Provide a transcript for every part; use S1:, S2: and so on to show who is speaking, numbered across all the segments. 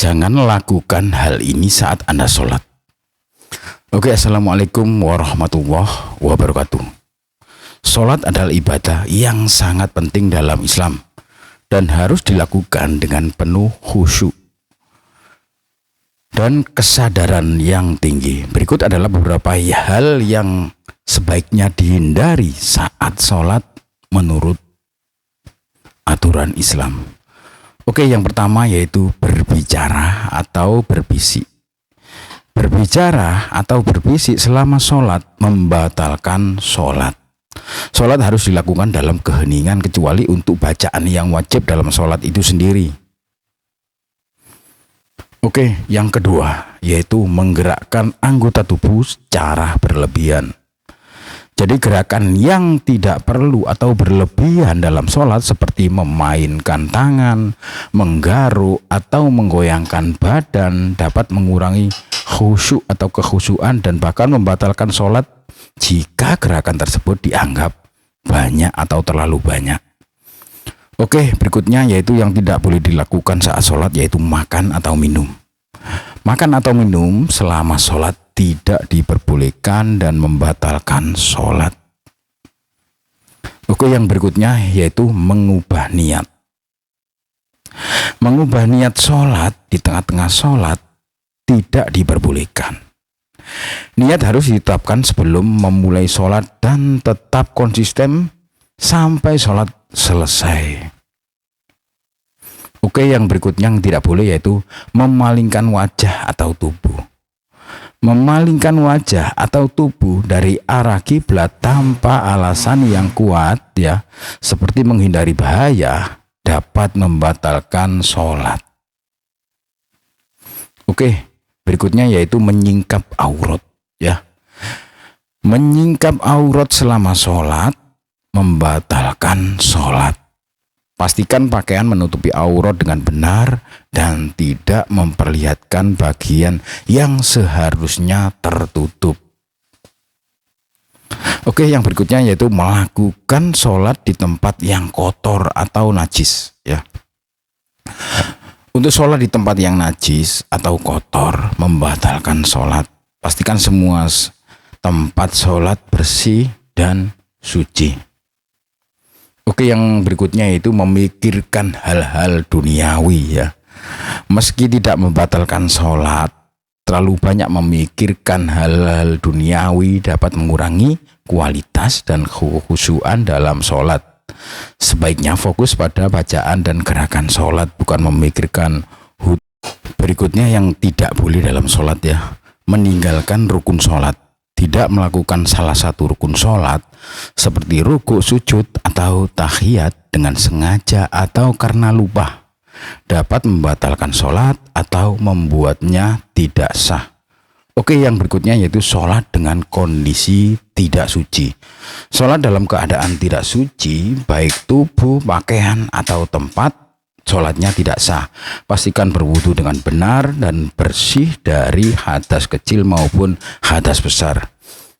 S1: Jangan lakukan hal ini saat Anda sholat. Oke, assalamualaikum warahmatullahi wabarakatuh. Sholat adalah ibadah yang sangat penting dalam Islam dan harus dilakukan dengan penuh khusyuk dan kesadaran yang tinggi. Berikut adalah beberapa hal yang sebaiknya dihindari saat sholat menurut aturan Islam. Oke, yang pertama yaitu berbicara atau berbisik. Berbicara atau berbisik selama sholat membatalkan sholat. Sholat harus dilakukan dalam keheningan kecuali untuk bacaan yang wajib dalam sholat itu sendiri. Oke, yang kedua yaitu menggerakkan anggota tubuh secara berlebihan. Jadi gerakan yang tidak perlu atau berlebihan dalam sholat seperti memainkan tangan, menggaruk, atau menggoyangkan badan dapat mengurangi khusyuk atau kekhusyuan dan bahkan membatalkan sholat jika gerakan tersebut dianggap banyak atau terlalu banyak. Oke, berikutnya yaitu yang tidak boleh dilakukan saat sholat yaitu makan atau minum. Makan atau minum selama sholat tidak diperbolehkan dan membatalkan sholat. Oke, yang berikutnya yaitu mengubah niat. Mengubah niat sholat di tengah-tengah sholat tidak diperbolehkan. Niat harus ditetapkan sebelum memulai sholat dan tetap konsisten sampai sholat selesai. Oke, yang berikutnya yang tidak boleh yaitu memalingkan wajah atau tubuh. Memalingkan wajah atau tubuh dari arah kiblat tanpa alasan yang kuat seperti menghindari bahaya dapat membatalkan sholat. Oke, berikutnya yaitu menyingkap aurat Menyingkap aurat selama sholat membatalkan sholat. Pastikan pakaian menutupi aurat dengan benar dan tidak memperlihatkan bagian yang seharusnya tertutup. Oke, yang berikutnya yaitu melakukan sholat di tempat yang kotor atau najis. Untuk sholat di tempat yang najis atau kotor membatalkan sholat. Pastikan semua tempat sholat bersih dan suci. Oke, yang berikutnya yaitu memikirkan hal-hal duniawi Meski tidak membatalkan sholat, terlalu banyak memikirkan hal-hal duniawi dapat mengurangi kualitas dan kekhusyuan dalam sholat. Sebaiknya fokus pada bacaan dan gerakan sholat, bukan memikirkan Berikutnya yang tidak boleh dalam sholat meninggalkan rukun sholat. Tidak melakukan salah satu rukun sholat seperti rukuk, sujud, atau tahiyat dengan sengaja atau karena lupa dapat membatalkan sholat atau membuatnya tidak sah. Oke, yang berikutnya yaitu sholat dengan kondisi tidak suci. Sholat dalam keadaan tidak suci, baik tubuh, pakaian, atau tempat, sholatnya tidak sah. Pastikan berwudu dengan benar dan bersih dari hadas kecil maupun hadas besar.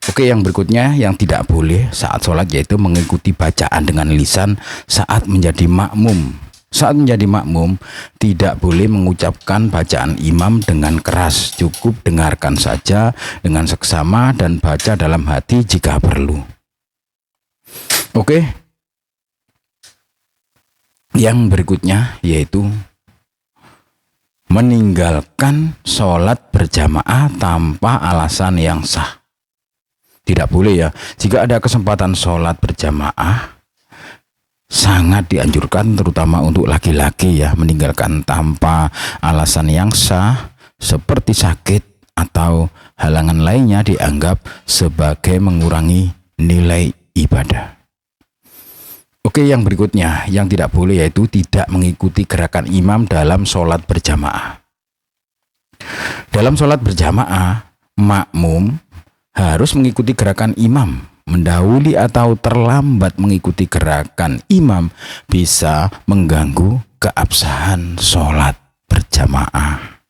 S1: Oke, yang berikutnya yang tidak boleh saat sholat yaitu mengikuti bacaan dengan lisan saat menjadi makmum. Saat menjadi makmum tidak boleh mengucapkan bacaan imam dengan keras. Cukup dengarkan saja dengan seksama dan baca dalam hati jika perlu. Oke, yang berikutnya yaitu meninggalkan sholat berjamaah tanpa alasan yang sah. Tidak boleh jika ada kesempatan sholat berjamaah, sangat dianjurkan terutama untuk laki-laki meninggalkan tanpa alasan yang sah seperti sakit atau halangan lainnya dianggap sebagai mengurangi nilai ibadah. Oke, yang berikutnya yang tidak boleh yaitu tidak mengikuti gerakan imam dalam sholat berjamaah. Dalam sholat berjamaah, makmum harus mengikuti gerakan imam. Mendahului atau terlambat mengikuti gerakan imam bisa mengganggu keabsahan sholat berjamaah.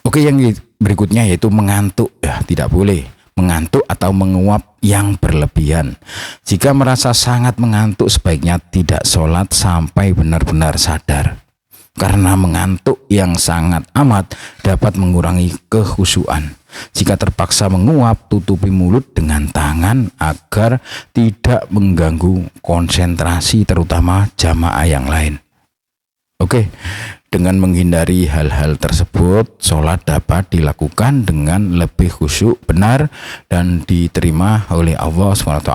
S1: Oke, yang berikutnya yaitu mengantuk. Tidak boleh mengantuk atau menguap yang berlebihan. Jika merasa sangat mengantuk, sebaiknya tidak sholat sampai benar-benar sadar. karena mengantuk yang sangat amat dapat mengurangi kekhusyuan. Jika terpaksa menguap, tutupi mulut dengan tangan agar tidak mengganggu konsentrasi terutama jamaah yang lain. Oke, dengan menghindari hal-hal tersebut, sholat dapat dilakukan dengan lebih khusyuk, benar, dan diterima oleh Allah SWT.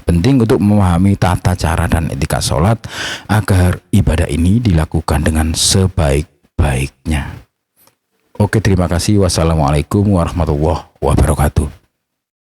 S1: Penting untuk memahami tata cara dan etika sholat agar ibadah ini dilakukan dengan sebaik-baiknya. Oke, terima kasih. Wassalamualaikum warahmatullahi wabarakatuh.